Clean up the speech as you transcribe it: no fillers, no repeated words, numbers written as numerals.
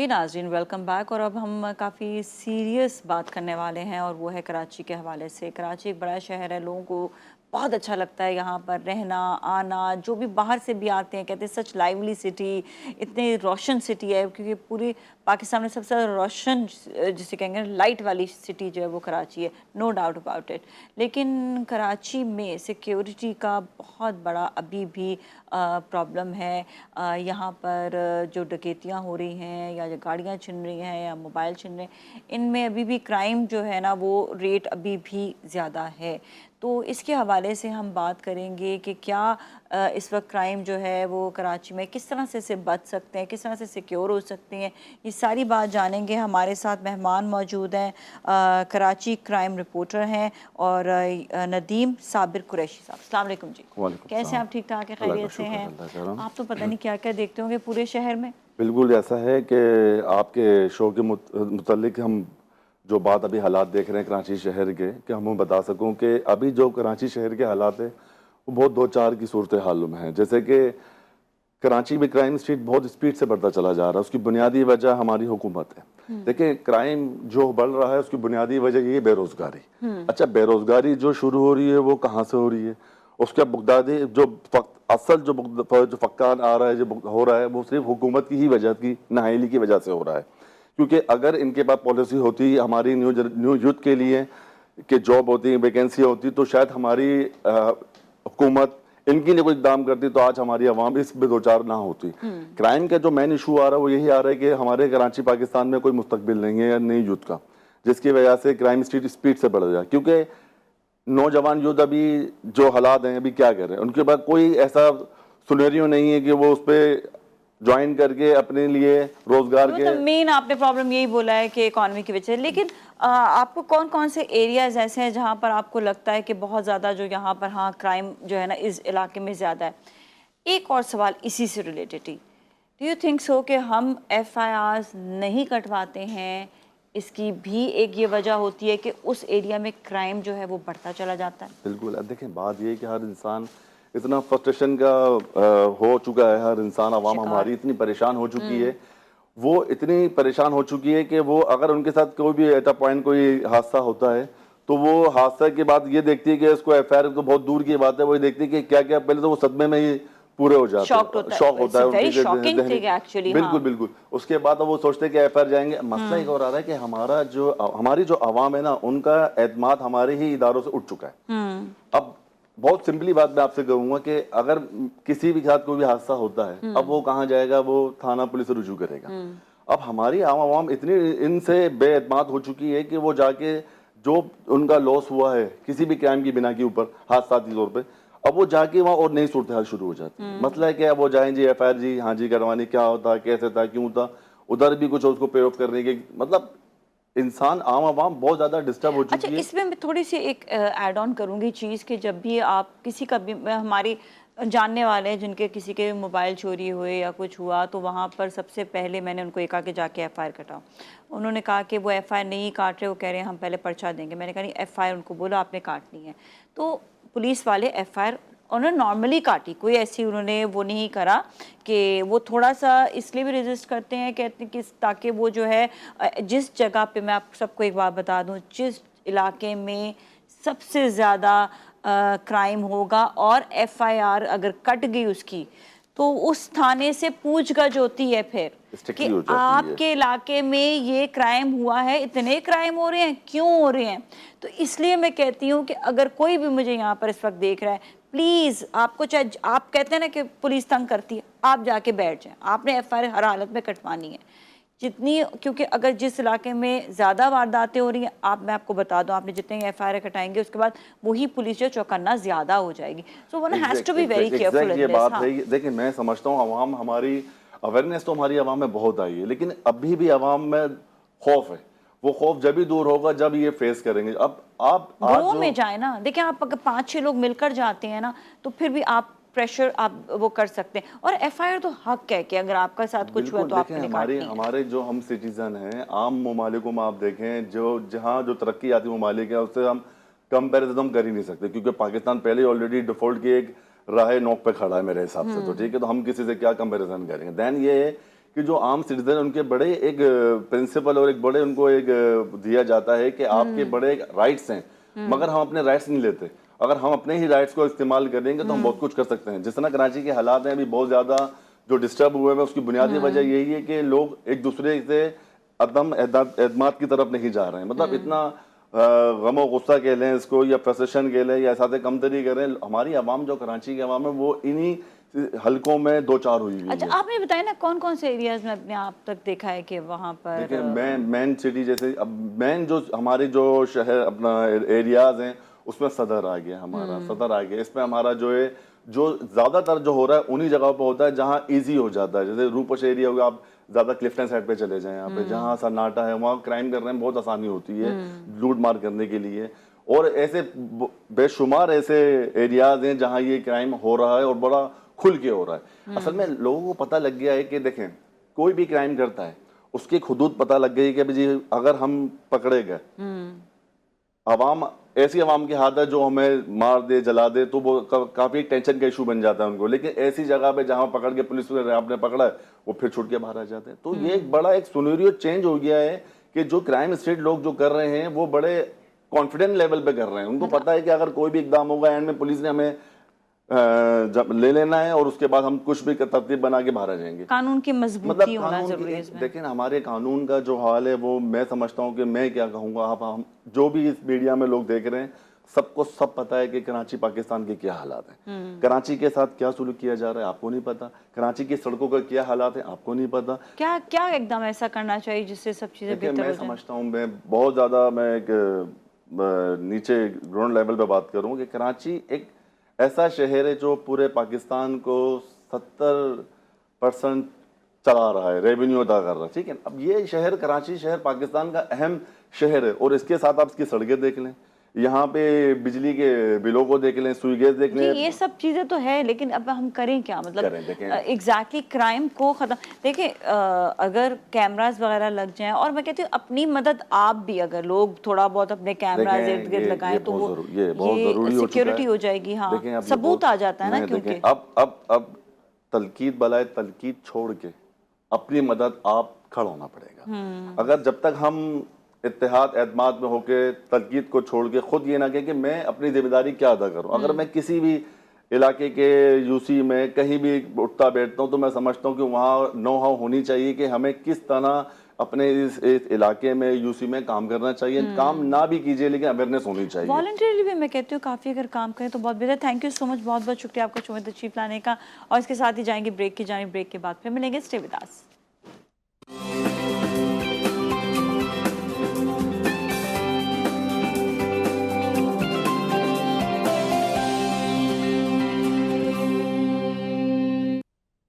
जी नाज़रीन, welcome back. और अब हम काफ़ी सीरियस बात करने वाले हैं और वो है कराची के हवाले से। कराची एक बड़ा शहर है, लोगों को बहुत अच्छा लगता है यहाँ पर रहना आना। जो भी बाहर से भी आते हैं कहते हैं सच लाइवली सिटी, इतनी रोशन सिटी है, क्योंकि पूरी पाकिस्तान में सबसे ज़्यादा रोशन जिसे कहेंगे लाइट वाली सिटी जो है वो कराची है, नो डाउट अबाउट इट। लेकिन कराची में सिक्योरिटी का बहुत बड़ा अभी भी प्रॉब्लम है। यहाँ पर जो डकैतियाँ हो रही हैं या जो गाड़ियाँ छिन रही हैं या मोबाइल छिन रहे हैं, इनमें अभी भी क्राइम जो है ना वो रेट अभी भी ज़्यादा है। तो इसके हवाले से हम बात करेंगे कि क्या इस वक्त क्राइम जो है वो कराची में किस तरह से बच सकते हैं, किस तरह से सिक्योर हो सकते हैं, ये सारी बात जानेंगे। हमारे साथ मेहमान मौजूद हैं, कराची क्राइम रिपोर्टर हैं और नदीम साबिर कुरैशी साहब। अस्सलाम वालेकुम जी। कैसे हैं आप? ठीक ठाक है, खैरियत से हैं? आप तो पता नहीं क्या क्या देखते होंगे पूरे शहर में। बिल्कुल ऐसा है कि आपके शो के मुतल्लिक हम जो बात अभी हालात देख रहे हैं कराची शहर के, कि हम बता सकूं कि अभी जो कराची शहर के हालात है वो बहुत दो चार की सूरत हाल में है। जैसे कि कराची में क्राइम स्ट्रीट बहुत स्पीड से बढ़ता चला जा रहा है, उसकी बुनियादी वजह हमारी हुकूमत है। देखिए, क्राइम जो बढ़ रहा है उसकी बुनियादी वजह ये बेरोजगारी। अच्छा, बेरोजगारी जो शुरू हो रही है वो कहाँ से हो रही है? उसका बुगदादी जो असल जो फक्कान आ रहा है, जो हो रहा है, वो सिर्फ हुकूमत की ही वजह की नाअहली की वजह से हो रहा है। क्योंकि अगर इनके पास पॉलिसी होती हमारी न्यू यूथ के लिए कि जॉब होती, वैकेंसी होती, तो शायद हमारी हुकूमत इनकी ने कोई इकदाम करती तो आज हमारी आवाम इस बेदोचार ना होती। क्राइम का जो मेन इशू आ रहा है वो यही आ रहा है कि हमारे कराची पाकिस्तान में कोई मुस्तकबिल नहीं है नई यूथ का, जिसकी वजह से क्राइम स्ट्रीट स्पीड से बढ़ जाए। क्योंकि नौजवान यूथ अभी जो हालात हैं अभी क्या कर रहे हैं, उनके पास कोई ऐसा सुनेरियो नहीं है कि वो उस पर ज्वाइन करके अपने लिए रोजगार के। तो मेन आपने प्रॉब्लम यही बोला है कि इकॉनमी की वजह से। लेकिन आपको कौन कौन से एरियाज ऐसे हैं जहाँ पर आपको लगता है कि बहुत ज़्यादा जो यहाँ पर हाँ क्राइम जो है ना इस इलाके में ज़्यादा है? एक और सवाल इसी से related he, do you think so कि हम FIRs नहीं कटवाते हैं, इसकी भी एक ये वजह होती है कि उस एरिया में क्राइम जो है वो बढ़ता चला जाता है? बिल्कुल। अब देखें, बात ये है कि हर इंसान इतना फ्रस्ट्रेशन का हो चुका है, हर इंसान आवाम हमारी इतनी परेशान हो चुकी है, वो इतनी परेशान हो चुकी है कि वो अगर उनके साथ कोई भी एट अ पॉइंट कोई हादसा होता है तो वो हादसा के बाद ये देखती है कि इसको FIR तो बहुत दूर की बात है, वो ये देखती है कि क्या क्या, पहले तो वो सदमे में ही पूरे हो जाते हैं, शॉक होता है उनकी। बिल्कुल बिल्कुल। उसके बाद वो सोचते हैं कि FIR जाएंगे। मसला एक और आ रहा है कि हमारी जो आवाम है ना, उनका एतमाद हमारे ही इदारों से उठ चुका है। अब बहुत सिंपली बात मैं आपसे कहूंगा कि अगर किसी भी साथ कोई भी हादसा होता है, अब वो कहाँ जाएगा? वो थाना पुलिस से रुजू करेगा। अब हमारी आवाम इतनी इनसे बेएतमाद हो चुकी है कि वो जाके जो उनका लॉस हुआ है किसी भी क्राइम की बिना के ऊपर हादसाती तौर पे, अब वो जाके वहाँ और नई सूरत हाल शुरू हो जाती है। मसला है कि अब वो जाएं जी FIR जी, हाँ जी करवानी, क्या होता, कैसे था, क्यों था, उधर भी कुछ उसको पे ऑफ करने के, मतलब इंसान आवाम बहुत ज्यादा डिस्टर्ब हो चुकी अच्छा, है। इसमें मैं थोड़ी सी एक ऐड ऑन करूंगी चीज़ कि जब भी आप किसी का भी हमारी जानने वाले हैं जिनके किसी के मोबाइल चोरी हुए या कुछ हुआ, तो वहाँ पर सबसे पहले मैंने उनको एक आके जाके FIR कटाओ। उन्होंने कहा कि वो FIR नहीं काट रहे, वो कह रहे हैं हम पहले पर्चा देंगे। मैंने कहा नहीं, FIR उनको बोला आपने काटनी है। तो पुलिस वाले FIR उन्होंने नॉर्मली काटी, कोई ऐसी उन्होंने वो नहीं करा कि वो थोड़ा सा इसलिए भी रेजिस्ट करते हैं, कहते हैं कि ताकि वो जो है जिस जगह पे, मैं आप सबको एक बात बता दूं, जिस इलाके में सबसे ज़्यादा क्राइम होगा और FIR अगर कट गई उसकी, तो उस थाने से पूछगछ होती है फिर कि आपके इलाके में ये क्राइम हुआ है, इतने क्राइम हो रहे हैं, क्यों हो रहे हैं। तो इसलिए मैं कहती हूँ कि अगर कोई भी मुझे यहाँ पर इस वक्त देख रहा है, प्लीज़ आपको, चाहे आप कहते हैं ना कि पुलिस तंग करती है, आप जाके बैठ जाएं, आपने FIR हर हालत में कटवानी है जितनी, क्योंकि अगर जिस इलाके में ज़्यादा वारदातें हो रही हैं, मैं आपको बता दूं, आपने जितने FIR कटाएंगे उसके बाद वही पुलिस जो चौकन्ना ज़्यादा हो जाएगी। So one has to be very careful in ये दिस। बात है। देखिए, मैं समझता हूँ आवाम हमारी अवेयरनेस तो हमारी आवाम में बहुत आई है, लेकिन अभी भी आवाम में खौफ है। वो खौफ जब भी दूर होगा जब ये फेस करेंगे। अब आप ग्रो में जाए ना, देखिए आप अगर 5-6 लोग मिलकर जाते हैं ना, तो फिर भी आप प्रेशर आप वो कर सकते हैं। और FIR तो हक है कि अगर आपका साथ कुछ हुआ तो आपने काटनी है। हमारे जो हम सिटीजन हैं, आम ममालिकों में आप देखें, जो जहाँ जो तरक्की याफ्ता ममालिक है उससे हम कंपैरिजन हम कर ही नहीं सकते, क्योंकि पाकिस्तान पहले ऑलरेडी डिफॉल्ट की एक राह नोक पे खड़ा है मेरे हिसाब से। तो ठीक है, तो हम किसी से क्या कंपैरिजन करेंगे। देन ये है کہ جو عام سٹیزن ان کے بڑے ایک پرنسپل اور ایک بڑے ان کو ایک دیا جاتا ہے کہ آپ کے بڑے رائٹس ہیں، مگر ہم اپنے رائٹس نہیں لیتے. اگر ہم اپنے ہی رائٹس کو استعمال کریں گے تو ہم بہت کچھ کر سکتے ہیں. جس طرح کراچی کے حالات ہیں ابھی بہت زیادہ جو ڈسٹرب ہوئے ہیں، اس کی بنیادی وجہ یہی ہے کہ لوگ ایک دوسرے سے عدم اعتماد کی طرف نہیں جا رہے ہیں. مطلب اتنا غم و غصہ کہہ لیں اس کو، یا فرسٹریشن کہہ لیں، یا احساس کمتری کہہ لیں، ہماری عوام جو کراچی کی عوام ہے وہ انہی حلقوں میں دو چار ہوئی ہوئی اچھا ہے. آپ نے بتایا نا کون کون سے ایریاز میں اپنے آپ تک دیکھا ہے کہ وہاں پر دیکھیں مین سٹی جیسے اب مین جو ہمارے جو شہر اپنا ایریاز ہیں اس میں صدر آ گیا، ہمارا صدر آ گیا. اس میں ہمارا جو ہے جو زیادہ تر جو ہو رہا ہے انہی جگہوں پہ ہوتا ہے جہاں ایزی ہو جاتا ہے. جیسے روپوش ایریا ہوگا، آپ زیادہ کلفٹن سائڈ پہ چلے جائیں، یہاں پہ جہاں سناٹا ہے وہاں کرائم کرنے میں بہت آسانی ہوتی ہے لوٹ مار کرنے کے لیے. اور ایسے بے شمار ایسے ایریاز ہیں جہاں یہ کرائم ہو رہا ہے اور بڑا کھل کے ہو رہا ہے. اصل میں لوگوں کو پتہ لگ گیا ہے کہ دیکھیں کوئی بھی کرائم کرتا ہے اس کی حدود پتہ لگ گئی کہ جی اگر ہم پکڑے گئے، عوام ایسی عوام کی ہاتھ ہے جو ہمیں مار دے جلا دے تو وہ کافی ٹینشن کا ایشو بن جاتا ہے ان کو. لیکن ایسی جگہ پہ جہاں پکڑ کے پولیس آپ نے پکڑا ہے وہ پھر چھوٹ کے باہر آ جاتے ہیں. تو یہ ایک بڑا ایک سنیریو چینج ہو گیا ہے کہ جو کرائم اسٹیٹ لوگ جو کر رہے ہیں وہ بڑے کانفیڈنٹ لیول پہ کر رہے ہیں. ان کو پتا ہے کہ اگر کوئی بھی اقدام ہوگا اینڈ میں پولیس نے ہمیں لے لینا ہے اور اس کے بعد ہم کچھ بھی ترتیب بنا کے باہر آ جائیں گے. قانون کی مضبوطی ہونا ضروری ہے اس میں. دیکھیں ہمارے قانون کا جو حال ہے وہ میں سمجھتا ہوں کہ میں کیا کہوں گا، ہم جو بھی اس میڈیا میں لوگ دیکھ رہے ہیں سب کو سب پتہ ہے کہ کراچی پاکستان کے کیا حالات ہیں. کراچی کے ساتھ کیا سلوک کیا جا رہا ہے آپ کو نہیں پتا. کراچی کی سڑکوں کا کیا حالات ہیں آپ کو نہیں پتا. کیا ایک دم ایسا کرنا چاہیے جس سے سب چیزیں بہتر ہو جائیں؟ میں سمجھتا ہوں میں بہت زیادہ میں ایک نیچے گراؤنڈ لیول پہ بات کروں کہ کراچی ایک ایسا شہر ہے جو پورے پاکستان کو 70% چلا رہا ہے، ریونیو ادا کر رہا ہے. ٹھیک ہے، اب یہ شہر کراچی شہر پاکستان کا اہم شہر ہے اور اس کے ساتھ آپ اس کی سڑکیں دیکھ لیں، یہاں پہ بجلی کے بلوں کو دیکھ لیں، سوئی گیس دیکھ لیں. یہ سب چیزیں تو ہے لیکن اب ہم کریں کیا؟ مطلب ایگزیکٹلی کرائم کو ختم. دیکھیں اگر کیمراز وغیرہ لگ جائیں، اور میں کہتی ہوں اپنی مدد آپ بھی اگر لوگ تھوڑا بہت اپنے کیمراز ارد گرد لگائیں تو وہ یہ سیکیورٹی ہو جائے گی. ہاں ثبوت آ جاتا ہے نا. کیونکہ اب تلقید بلائے تلقید چھوڑ کے اپنی مدد آپ کھڑا ہونا پڑے گا. اگر جب تک ہم اتحاد اعتماد میں ہو کے تلقید کو چھوڑ کے خود یہ نہ کہ میں اپنی ذمہ داری کیا ادا کروں. اگر میں کسی بھی علاقے کے یو سی میں کہیں بھی اٹھتا بیٹھتا ہوں تو میں سمجھتا ہوں کہ وہاں نو ہاؤ ہونی چاہیے کہ ہمیں کس طرح اپنے اس علاقے میں یو سی میں کام کرنا چاہیے. کام نہ بھی کیجیے لیکن اویئرنیس ہونی چاہیے. والنٹریلی بھی میں کہتی ہوں کافی اگر کام کریں تو بہت بہتر. تھینک یو سو مچ، بہت بہت شکریہ آپ کا شو میں تشریف لانے کا. اور اس کے ساتھ ہی جائیں گے بریک کی جانب. بریک کے بعد پھر ملیں گے. Stay with us.